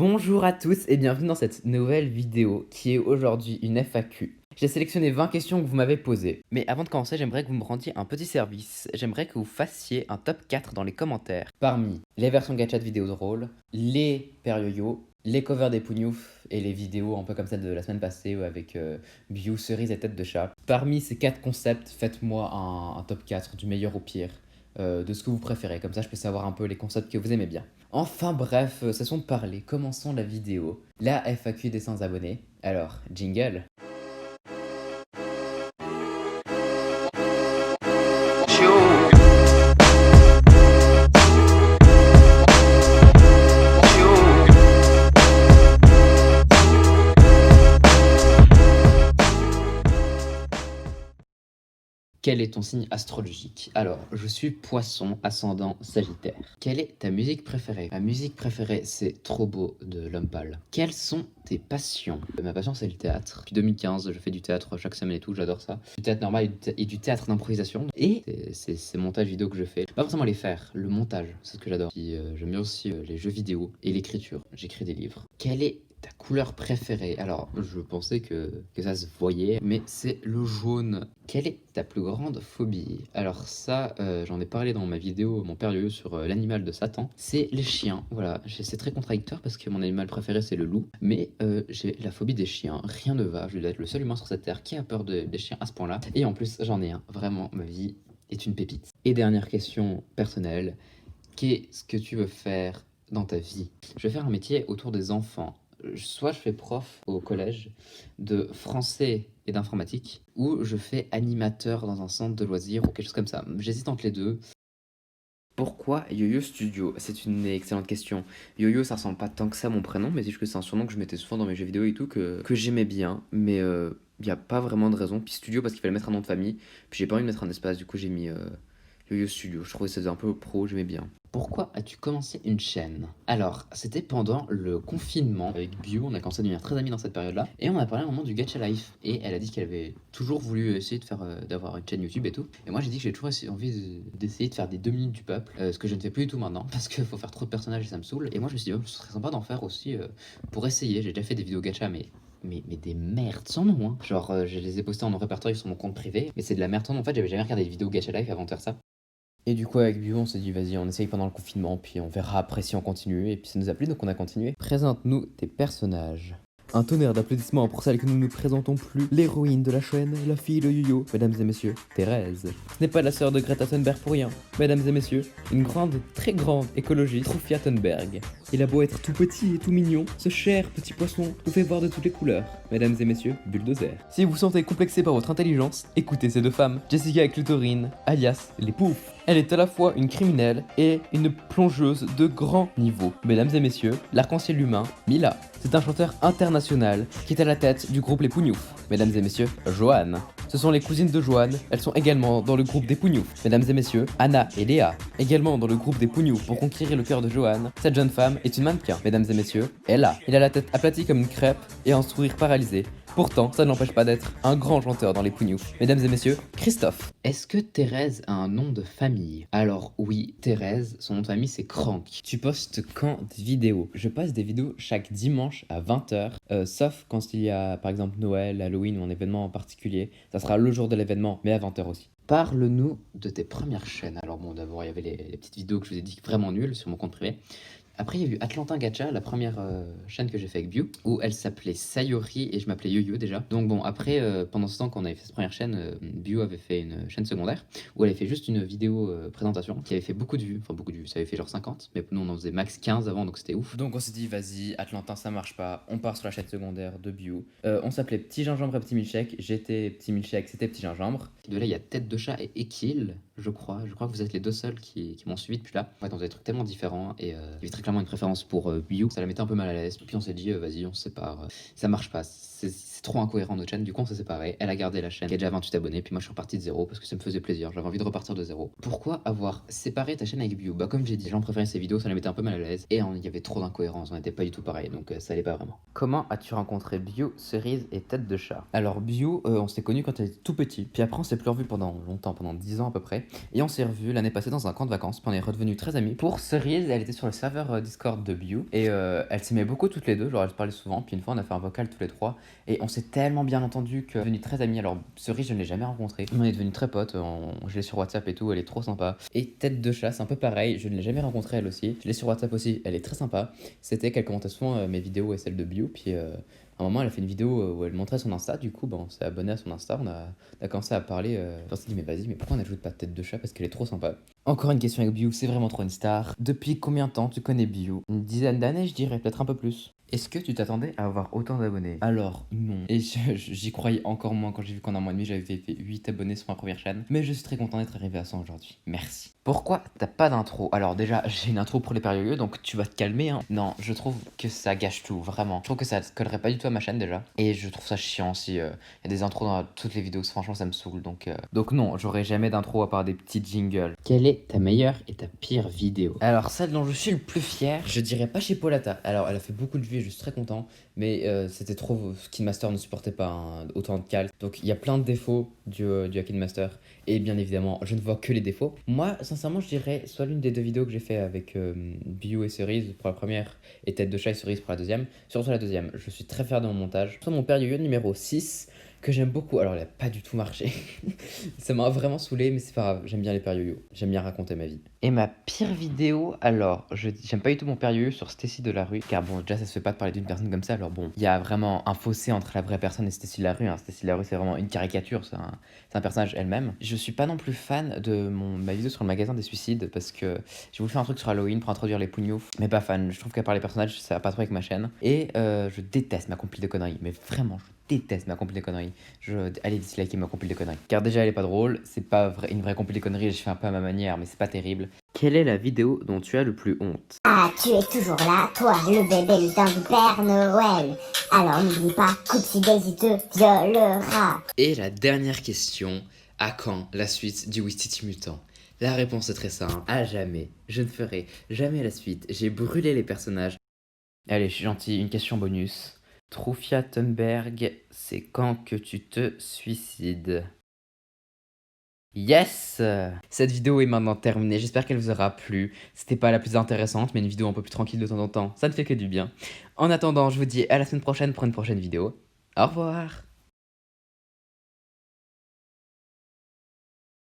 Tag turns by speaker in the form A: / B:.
A: Bonjour à tous et bienvenue dans cette nouvelle vidéo qui est aujourd'hui une FAQ. J'ai sélectionné 20 questions que vous m'avez posées. Mais avant de commencer, j'aimerais que vous me rendiez un petit service. J'aimerais que vous fassiez un top 4 dans les commentaires. Parmi les versions gacha de vidéos drôles, les père-yo-yo, les covers des Pougnouf et les vidéos un peu comme celle de la semaine passée avec Biou, cerise et tête de chat. Parmi ces 4 concepts, faites-moi un top 4 du meilleur au pire. De ce que vous préférez, comme ça je peux savoir un peu les concepts que vous aimez bien. Enfin bref, cessons de parler, commençons la vidéo. La FAQ des 100 abonnés. Alors, jingle. Quel est ton signe astrologique? Alors, je suis poisson, ascendant sagittaire. Quelle est ta musique préférée? Ma musique préférée, c'est Trop beau de L'Homme Pâle. Quelles sont tes passions? Ma passion, c'est le théâtre. Depuis 2015, je fais du théâtre chaque semaine et tout, j'adore ça. Du théâtre normal et du théâtre d'improvisation. Et c'est montage vidéo que je fais. Pas forcément les faire, le montage, c'est ce que j'adore. J'aime bien aussi les jeux vidéo et l'écriture. J'écris des livres. Quelle est ta couleur préférée? Alors, je pensais que ça se voyait, mais c'est le jaune. Quelle est ta plus grande phobie? Alors ça, j'en ai parlé dans ma vidéo, mon père sur l'animal de Satan. C'est les chiens, voilà. C'est très contradictoire parce que mon animal préféré, c'est le loup. Mais j'ai la phobie des chiens. Rien ne va, je dois être le seul humain sur cette terre qui a peur des chiens à ce point-là. Et en plus, j'en ai un. Vraiment, ma vie est une pépite. Et dernière question personnelle. Qu'est-ce que tu veux faire dans ta vie? Je vais faire un métier autour des enfants. Soit je fais prof au collège de français et d'informatique, ou je fais animateur dans un centre de loisirs ou quelque chose comme ça. J'hésite entre les deux. Pourquoi Yo-Yo Studio? C'est une excellente question. Yo-Yo, ça ressemble pas tant que ça à mon prénom, mais c'est juste que c'est un surnom que je mettais souvent dans mes jeux vidéo et tout, que j'aimais bien, mais y a pas vraiment de raison. Puis Studio parce qu'il fallait mettre un nom de famille, puis j'ai pas envie de mettre un espace, du coup j'ai mis Yo-Yo Studio. Je trouvais que ça faisait un peu pro, j'aimais bien. Pourquoi as-tu commencé une chaîne? Alors, c'était pendant le confinement avec Bio, on a commencé à devenir très amis dans cette période-là, et on a parlé à un moment du Gacha Life, et elle a dit qu'elle avait toujours voulu essayer de faire, d'avoir une chaîne YouTube et tout, et moi j'ai dit que j'ai toujours envie d'essayer de faire des 2 minutes du peuple, ce que je ne fais plus du tout maintenant, parce qu'il faut faire trop de personnages et ça me saoule, et moi je me suis dit, oh, ce serait sympa d'en faire aussi pour essayer. J'ai déjà fait des vidéos Gacha, mais des merdes sans nom, hein. Genre, je les ai postées en non répertorié sur mon compte privé, mais c'est de la merde sans nom. En fait, j'avais jamais regardé des vidéos Gacha Life avant de faire ça. Et du coup, avec Bio, on s'est dit, vas-y, on essaye pendant le confinement, puis on verra après si on continue. Et puis ça nous a plu, donc on a continué. Présente-nous tes personnages. Un tonnerre d'applaudissements pour celle que nous ne présentons plus, l'héroïne de la chaîne, la fille de Yo-Yo, mesdames et messieurs, Thérèse. Ce n'est pas la sœur de Greta Thunberg pour rien, mesdames et messieurs, une grande, très grande écologiste, Trufia Thunberg. Il a beau être tout petit et tout mignon, ce cher petit poisson nous fait voir de toutes les couleurs, mesdames et messieurs, Bulldozer. Si vous vous sentez complexé par votre intelligence, écoutez ces deux femmes, Jessica et Clutorine, alias les Poufs. Elle est à la fois une criminelle et une plongeuse de grand niveau. Mesdames et messieurs, l'arc-en-ciel humain, Mila. C'est un chanteur international qui est à la tête du groupe Les Pougnouf. Mesdames et messieurs, Joanne. Ce sont les cousines de Joanne, elles sont également dans le groupe des Pougnouf. Mesdames et messieurs, Anna et Léa, également dans le groupe des Pougnouf pour conquérir le cœur de Joanne. Cette jeune femme est une mannequin. Mesdames et messieurs, Ella. Il a la tête aplatie comme une crêpe et un sourire paralysé. Pourtant, ça ne l'empêche pas d'être un grand chanteur dans les Pougnouf. Mesdames et messieurs, Christophe. Est-ce que Thérèse a un nom de famille? Alors oui, Thérèse, son nom de famille c'est Crank. Tu postes quand des vidéos? Je poste des vidéos chaque dimanche à 20h, sauf quand il y a par exemple Noël, Halloween ou un événement en particulier. Ça sera le jour de l'événement, mais à 20h aussi. Parle-nous de tes premières chaînes. Alors bon, d'abord il y avait les petites vidéos que je vous ai dit vraiment nulles sur mon compte privé. Après, il y a eu Atlantin Gacha, la première chaîne que j'ai fait avec Bio, où elle s'appelait Sayori et je m'appelais Yo-Yo déjà. Donc bon, après, pendant ce temps qu'on avait fait cette première chaîne, Bio avait fait une chaîne secondaire où elle avait fait juste une vidéo présentation qui avait fait beaucoup de vues, enfin beaucoup de vues, ça avait fait genre 50, mais nous on en faisait max 15 avant donc c'était ouf. Donc on s'est dit, vas-y, Atlantin ça marche pas, on part sur la chaîne secondaire de Bio. On s'appelait Petit Gingembre et Petit Milkshake, j'étais Petit Milkshake, c'était Petit Gingembre. De là, il y a Tête de Chat et Ekil, je crois que vous êtes les deux seuls qui m'ont suivi depuis là. En fait, on faisait des trucs tellement différents et il y avait très clairement une préférence pour Bio, ça la mettait un peu mal à l'aise. Puis on s'est dit, vas-y, on se sépare. Ça marche pas, c'est trop incohérent notre chaîne, du coup on s'est séparés. Elle a gardé la chaîne, qui a déjà 28 abonnés, puis moi je suis reparti de zéro parce que ça me faisait plaisir, j'avais envie de repartir de zéro. Pourquoi avoir séparé ta chaîne avec Bio? Bah comme j'ai dit, les gens préféraient ses vidéos, ça la mettait un peu mal à l'aise et il y avait trop d'incohérences, on n'était pas du tout pareil, donc ça allait pas vraiment. Comment as-tu rencontré Bio, Cerise et Tête de Chat? Alors Bio, on s'est connus quand elle était tout petit, puis après on s'est plus revu pendant longtemps, pendant 10 ans à peu près. et on s'est revus l'année passée dans un camp de vacances, puis on est redevenus très amis. Pour Cerise, elle était sur le serveur Discord de Biu, et elles s'aimaient beaucoup toutes les deux, genre elles se parlaient souvent, puis une fois on a fait un vocal tous les trois, et on s'est tellement bien entendu qu'on est devenus très amis. Alors Cerise, je ne l'ai jamais rencontrée, on est devenus très potes, je l'ai sur WhatsApp et tout, elle est trop sympa. Et Tête de Chat, c'est un peu pareil, je ne l'ai jamais rencontrée elle aussi, je l'ai sur WhatsApp aussi, elle est très sympa. C'était qu'elle commentait souvent mes vidéos et celles de Biu, puis à un moment, elle a fait une vidéo où elle montrait son Insta, du coup, bah, on s'est abonné à son Insta, on a commencé à parler. On s'est dit, mais vas-y, mais pourquoi on n'ajoute pas Tête de Chat? Parce qu'elle est trop sympa. Encore une question avec Biu, c'est vraiment trop une star. Depuis combien de temps tu connais Biu? Une dizaine d'années, je dirais, peut-être un peu plus. Est-ce que tu t'attendais à avoir autant d'abonnés? Alors, non. Et j'y croyais encore moins quand j'ai vu qu'en un mois et demi, j'avais fait 8 abonnés sur ma première chaîne. Mais je suis très content d'être arrivé à 100 aujourd'hui. Merci. Pourquoi t'as pas d'intro? Alors déjà, j'ai une intro pour les périodes, donc tu vas te calmer, hein. Non, je trouve que ça gâche tout, vraiment. Je trouve que ça collerait pas du tout à ma chaîne déjà. Et je trouve ça chiant si y a des intros dans toutes les vidéos. Franchement, ça me saoule. Donc non, j'aurai jamais d'intro à part des petits jingles. Quelle est ta meilleure et ta pire vidéo? Alors, celle dont je suis le plus fier, je dirais pas chez Paulata. Alors, elle a fait beaucoup de vues et je suis très content. Mais c'était trop. Skin Master ne supportait pas autant de calques. Donc, il y a plein de défauts du Skin Master. Et bien évidemment, je ne vois que les défauts. Moi, sincèrement, je dirais soit l'une des deux vidéos que j'ai fait avec Biu et Cerise pour la première et Tête de Chat et Cerise pour la deuxième. Surtout la deuxième, je suis très fier de mon montage. Soit mon père yo-yo numéro 6, que j'aime beaucoup. Alors, il a pas du tout marché. Ça m'a vraiment saoulé, mais c'est pas grave. J'aime bien les pères yo-yo. J'aime bien raconter ma vie. Et ma pire vidéo, alors, j'aime pas du tout mon père yo-yo sur Stacy de la rue. Car bon, déjà, ça se fait pas de parler d'une personne comme ça. Alors bon, il y a vraiment un fossé entre la vraie personne et Stacy de la rue. Stacy de la rue, c'est vraiment une caricature. C'est un personnage elle-même. Je suis pas non plus fan de ma vidéo sur le magasin des suicides parce que j'ai voulu faire un truc sur Halloween pour introduire les pougnoufs, mais pas fan. Je trouve qu'à part les personnages, ça va pas trop avec ma chaîne. Et je déteste ma compile de conneries, mais vraiment, je déteste ma compile de conneries. Allez disliker ma compile de conneries. Car déjà, elle est pas drôle, c'est pas une vraie compile de conneries, je fais un peu à ma manière, mais c'est pas terrible. Quelle est la vidéo dont tu as le plus honte?
B: Ah, tu es toujours là, toi, le bébé lutin du Père Noël. Alors n'oublie pas, Coupsy Daisy te violera.
A: Et la dernière question, à quand la suite du Wistiti Mutant? La réponse est très simple, à jamais. Je ne ferai jamais la suite, j'ai brûlé les personnages. Allez, je suis gentil, une question bonus. Trufia Thunberg, c'est quand que tu te suicides? Yes! Cette vidéo est maintenant terminée, j'espère qu'elle vous aura plu. C'était pas la plus intéressante, mais une vidéo un peu plus tranquille de temps en temps, ça ne fait que du bien. En attendant, je vous dis à la semaine prochaine pour une prochaine vidéo. Au revoir!